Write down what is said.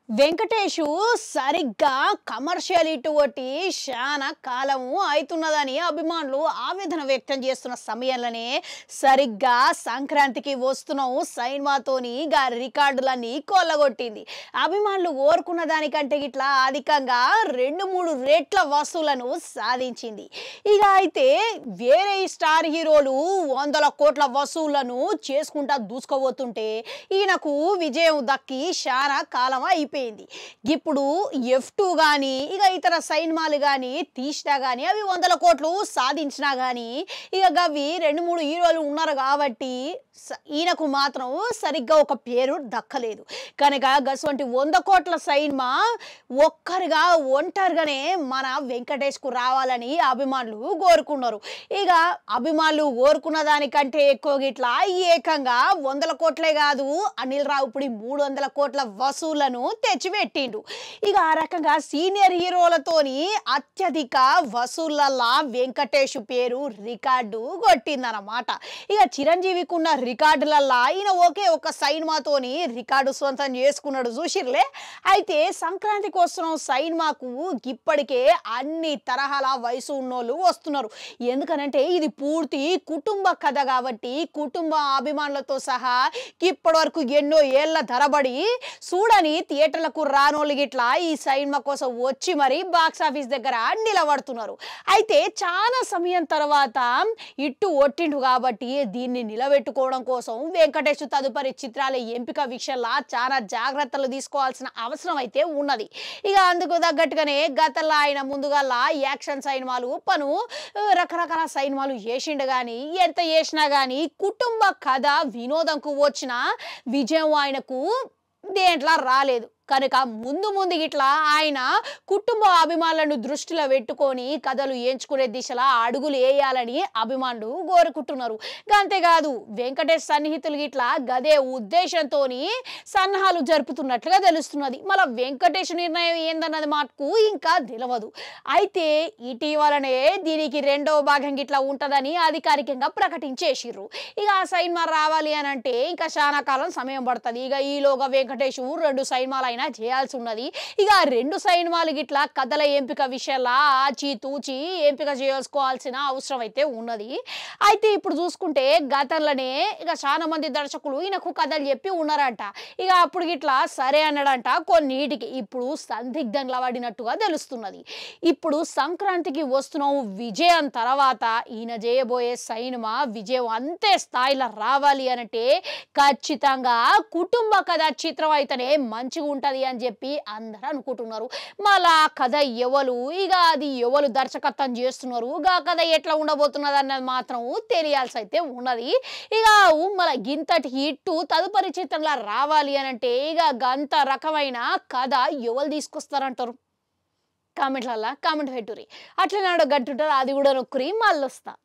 వెంకటేషు సరిగ్గా కమర్షియల్ ఇటువంటి శానా కాలము అవుతున్నదని అభిమానులు ఆవేదన వ్యక్తం చేస్తున్న సమయంలోనే సరిగ్గా సంక్రాంతికి వస్తున్నాం సైన్మాతోని రికార్డులన్నీ కొల్లగొట్టింది. అభిమానులు కోరుకున్న దానికంటే ఇట్లా అధికంగా 2-3 రెట్ల వసూలను సాధించింది. ఇక అయితే వేరే స్టార్ హీరోలు 100 కోట్ల వసూళ్లను చేసుకుంటా దూసుకోబోతుంటే ఈయనకు విజయం దక్కి శానా కాలం అయిపోయింది. ఇప్పుడు F2 గానీ ఇక ఇతర సైన్మాలు గానీ తీసినా గానీ అవి 100 కోట్లు సాధించినా గానీ ఇక గవి 2-3 హీరోలు ఉన్నారు కాబట్టి ఈయనకు మాత్రం సరిగ్గా ఒక పేరు దక్కలేదు. కనుక గటువంటి 100 కోట్ల సైన్మా ఒక్కరిగా ఒంటరిగానే మన వెంకటేష్కు రావాలని అభిమానులు కోరుకున్నారు. ఇక అభిమానులు కోరుకున్న దానికంటే ఎక్కువ గిట్లా ఏకంగా 100 కోట్లే కాదు అనిల్ రావిపూడి 300 కోట్ల వసూళ్లను తెచ్చిపెట్టిండు. ఇక ఆ రకంగా సీనియర్ హీరోలతోని అత్యధిక వసూళ్లలా వెంకటేష్ పేరు రికార్డు కొట్టిందన్నమాట. ఇక చిరంజీవికి ఉన్న రికార్డులల్లా ఈయన ఒకే ఒక సైన్మాతోని రికార్డు సొంతం చేసుకున్నాడు చూసిర్లే. అయితే సంక్రాంతికి వస్తున్న సైన్మాకు ఇప్పటికే అన్ని తరహాల వయసు ఉన్నోళ్ళు వస్తున్నారు. ఎందుకనంటే ఇది పూర్తి కుటుంబ కథ కాబట్టి కుటుంబ అభిమానులతో సహా ఇప్పటి వరకు ఎన్నో ఏళ్ల తరబడి చూడని థియేటర్లకు రానోళ్ళు గిట్లా ఈ సైన్మా కోసం వచ్చి మరి బాక్స్ ఆఫీస్ దగ్గర నిలబడుతున్నారు. అయితే చాలా సమయం తర్వాత ఇట్టు ఒట్టిండు కాబట్టి దీన్ని నిలబెట్టుకోవడం కోసం వెంకటేష్ తదుపరి చిత్రాల ఎంపిక విషయంలో చాలా జాగ్రత్తలు తీసుకోవాల్సిన అవసరం అయితే ఉన్నది. ఇక అందుకు తగ్గట్టుగానే గతంలో ఆయన ముందుగా యాక్షన్ సైన్మాలు రకరకాల సైన్మాలు చేసిండు కానీ ఎంత చేసినా కానీ కుటుంబ కథ వినోదంకు వచ్చిన విజయం ఆయనకు దేంట్లో రాలేదు. కనుక ముందు గిట్లా ఆయన కుటుంబ అభిమానులను దృష్టిలో పెట్టుకొని కథలు ఎంచుకునే దిశలో అడుగులు వేయాలని అభిమానులు కోరుకుంటున్నారు. అంతేకాదు వెంకటేష్ సన్నిహితులు గిట్లా గదే ఉద్దేశంతో సన్నాహాలు జరుపుతున్నట్లుగా తెలుస్తున్నది. మళ్ళీ వెంకటేష్ నిర్ణయం ఏందన్నది మాకు ఇంకా తెలియదు. అయితే ఇటీవలనే దీనికి 2వ భాగం గిట్లా ఉంటుందని అధికారికంగా ప్రకటించేసిర్రు. ఇక ఆ సైన్మా రావాలి అని అంటే ఇంకా చాలా కాలం సమయం పడుతుంది. ఇక ఈలోగా వెంకటేష్ 2 సైన్మాలు చేయాల్సి ఉన్నది. ఇక 2 సైన్మాలు గిట్లా కథల ఎంపిక విషయంలో ఆచి తూచి ఎంపిక చేసుకోవాల్సిన అవసరం అయితే ఉన్నది. అయితే ఇప్పుడు చూసుకుంటే గతంలోనే ఇక చాలా మంది దర్శకులు ఈయనకు కథలు చెప్పి ఉన్నారంట. ఇక అప్పుడు గిట్లా సరే అన్నాడంట. కొన్నిటికి ఇప్పుడు సందిగ్ధంగా పడినట్టుగా తెలుస్తున్నది. ఇప్పుడు సంక్రాంతికి వస్తున్న విజయం తర్వాత ఈయన చేయబోయే సైన్మా విజయం అంతే స్థాయిలో రావాలి అనంటే ఖచ్చితంగా కుటుంబ కథ చిత్రం అయితేనే మంచిగా ఉంటుంది అని చెప్పి అందరూ అనుకుంటున్నారు. మళ్ళా కథ ఎవరు ఇక అది ఎవరు దర్శకత్వం చేస్తున్నారు ఆ కథ ఎట్లా ఉండబోతున్నది అన్నది మాత్రం తెలియాల్సి అయితే ఉన్నది. ఇక మళ్ళీ గింతటి హిట్టు తదుపరి చిత్రంలో రావాలి అని అంటే ఇక గంత రకమైన కథ ఎవరు తీసుకొస్తారంటారు? కామెంట్లలో కామెంట్ పెట్టుర్రి. అట్లనే గంటుంటారు అది కూడా నొక్కురి మళ్ళీ వస్తా.